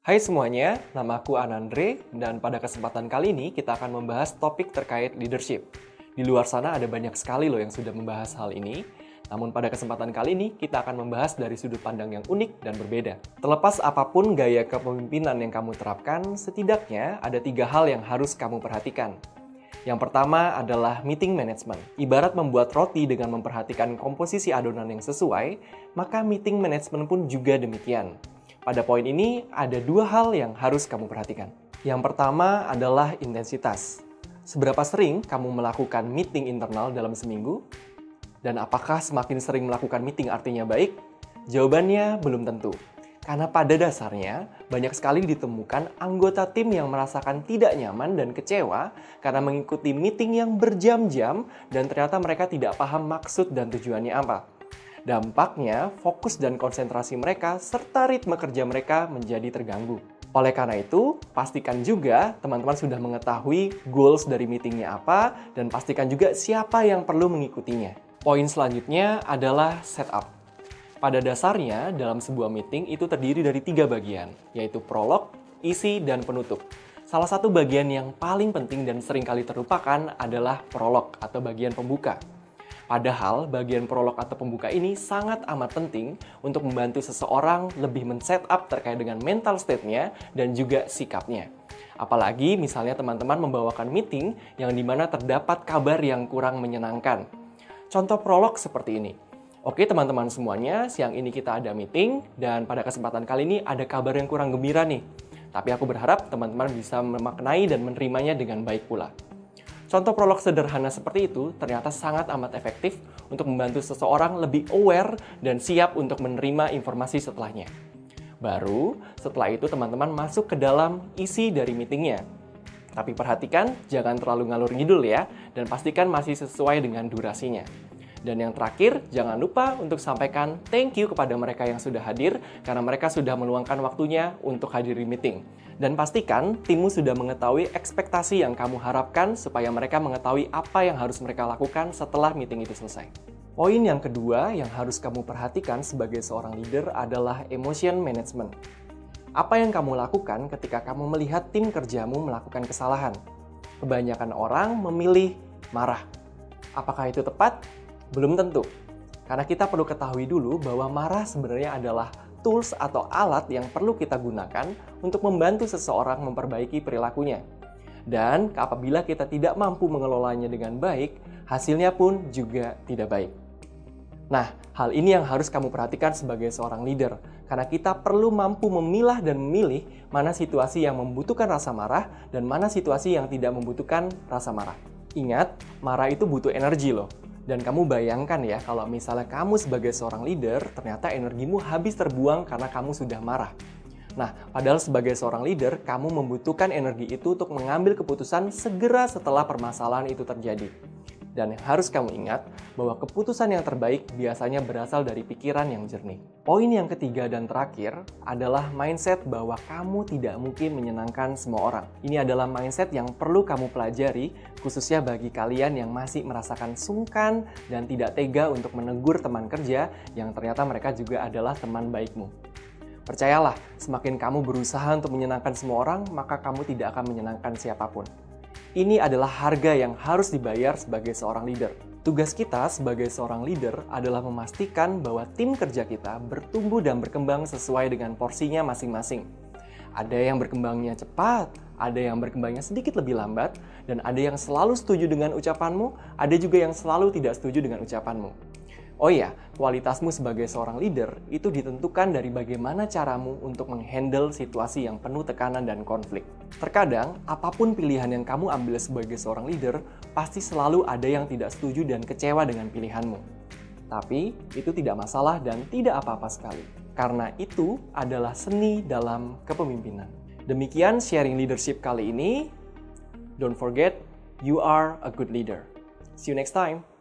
Hai semuanya, nama aku Anandre, dan pada kesempatan kali ini kita akan membahas topik terkait leadership. Di luar sana ada banyak sekali loh yang sudah membahas hal ini, namun pada kesempatan kali ini kita akan membahas dari sudut pandang yang unik dan berbeda. Terlepas apapun gaya kepemimpinan yang kamu terapkan, setidaknya ada 3 hal yang harus kamu perhatikan. Yang pertama adalah meeting management. Ibarat membuat roti dengan memperhatikan komposisi adonan yang sesuai, maka meeting management pun juga demikian. Pada poin ini, ada 2 hal yang harus kamu perhatikan. Yang pertama adalah intensitas. Seberapa sering kamu melakukan meeting internal dalam seminggu? Dan apakah semakin sering melakukan meeting artinya baik? Jawabannya belum tentu. Karena pada dasarnya, banyak sekali ditemukan anggota tim yang merasakan tidak nyaman dan kecewa karena mengikuti meeting yang berjam-jam dan ternyata mereka tidak paham maksud dan tujuannya apa. Dampaknya, fokus dan konsentrasi mereka serta ritme kerja mereka menjadi terganggu. Oleh karena itu, pastikan juga teman-teman sudah mengetahui goals dari meetingnya apa dan pastikan juga siapa yang perlu mengikutinya. Poin selanjutnya adalah setup. Pada dasarnya, dalam sebuah meeting itu terdiri dari 3 bagian, yaitu prolog, isi, dan penutup. Salah satu bagian yang paling penting dan seringkali terlupakan adalah prolog atau bagian pembuka. Padahal, bagian prolog atau pembuka ini sangat amat penting untuk membantu seseorang lebih men-setup terkait dengan mental state-nya dan juga sikapnya. Apalagi misalnya teman-teman membawakan meeting yang dimana terdapat kabar yang kurang menyenangkan. Contoh prolog seperti ini. Oke teman-teman semuanya, siang ini kita ada meeting dan pada kesempatan kali ini ada kabar yang kurang gembira nih. Tapi aku berharap teman-teman bisa memaknai dan menerimanya dengan baik pula. Contoh prolog sederhana seperti itu ternyata sangat amat efektif untuk membantu seseorang lebih aware dan siap untuk menerima informasi setelahnya. Baru setelah itu teman-teman masuk ke dalam isi dari meetingnya. Tapi perhatikan jangan terlalu ngalur ngidul ya, dan pastikan masih sesuai dengan durasinya. Dan yang terakhir, jangan lupa untuk sampaikan thank you kepada mereka yang sudah hadir karena mereka sudah meluangkan waktunya untuk hadir di meeting. Dan pastikan timmu sudah mengetahui ekspektasi yang kamu harapkan supaya mereka mengetahui apa yang harus mereka lakukan setelah meeting itu selesai. Poin yang kedua yang harus kamu perhatikan sebagai seorang leader adalah emotion management. Apa yang kamu lakukan ketika kamu melihat tim kerjamu melakukan kesalahan? Kebanyakan orang memilih marah. Apakah itu tepat? Belum tentu. Karena kita perlu ketahui dulu bahwa marah sebenarnya adalah tools atau alat yang perlu kita gunakan untuk membantu seseorang memperbaiki perilakunya. Dan apabila kita tidak mampu mengelolanya dengan baik, hasilnya pun juga tidak baik. Nah, hal ini yang harus kamu perhatikan sebagai seorang leader, karena kita perlu mampu memilah dan memilih mana situasi yang membutuhkan rasa marah dan mana situasi yang tidak membutuhkan rasa marah. Ingat, marah itu butuh energi loh. Dan kamu bayangkan ya, kalau misalnya kamu sebagai seorang leader, ternyata energimu habis terbuang karena kamu sudah marah. Nah, padahal sebagai seorang leader, kamu membutuhkan energi itu untuk mengambil keputusan segera setelah permasalahan itu terjadi. Dan yang harus kamu ingat, bahwa keputusan yang terbaik biasanya berasal dari pikiran yang jernih. Poin yang ketiga dan terakhir adalah mindset bahwa kamu tidak mungkin menyenangkan semua orang. Ini adalah mindset yang perlu kamu pelajari, khususnya bagi kalian yang masih merasakan sungkan dan tidak tega untuk menegur teman kerja yang ternyata mereka juga adalah teman baikmu. Percayalah, semakin kamu berusaha untuk menyenangkan semua orang, maka kamu tidak akan menyenangkan siapapun. Ini adalah harga yang harus dibayar sebagai seorang leader. Tugas kita sebagai seorang leader adalah memastikan bahwa tim kerja kita bertumbuh dan berkembang sesuai dengan porsinya masing-masing. Ada yang berkembangnya cepat, ada yang berkembangnya sedikit lebih lambat, dan ada yang selalu setuju dengan ucapanmu, ada juga yang selalu tidak setuju dengan ucapanmu. Oh iya, kualitasmu sebagai seorang leader itu ditentukan dari bagaimana caramu untuk menghandle situasi yang penuh tekanan dan konflik. Terkadang, apapun pilihan yang kamu ambil sebagai seorang leader, pasti selalu ada yang tidak setuju dan kecewa dengan pilihanmu. Tapi, itu tidak masalah dan tidak apa-apa sekali. Karena itu adalah seni dalam kepemimpinan. Demikian sharing leadership kali ini. Don't forget, you are a good leader. See you next time.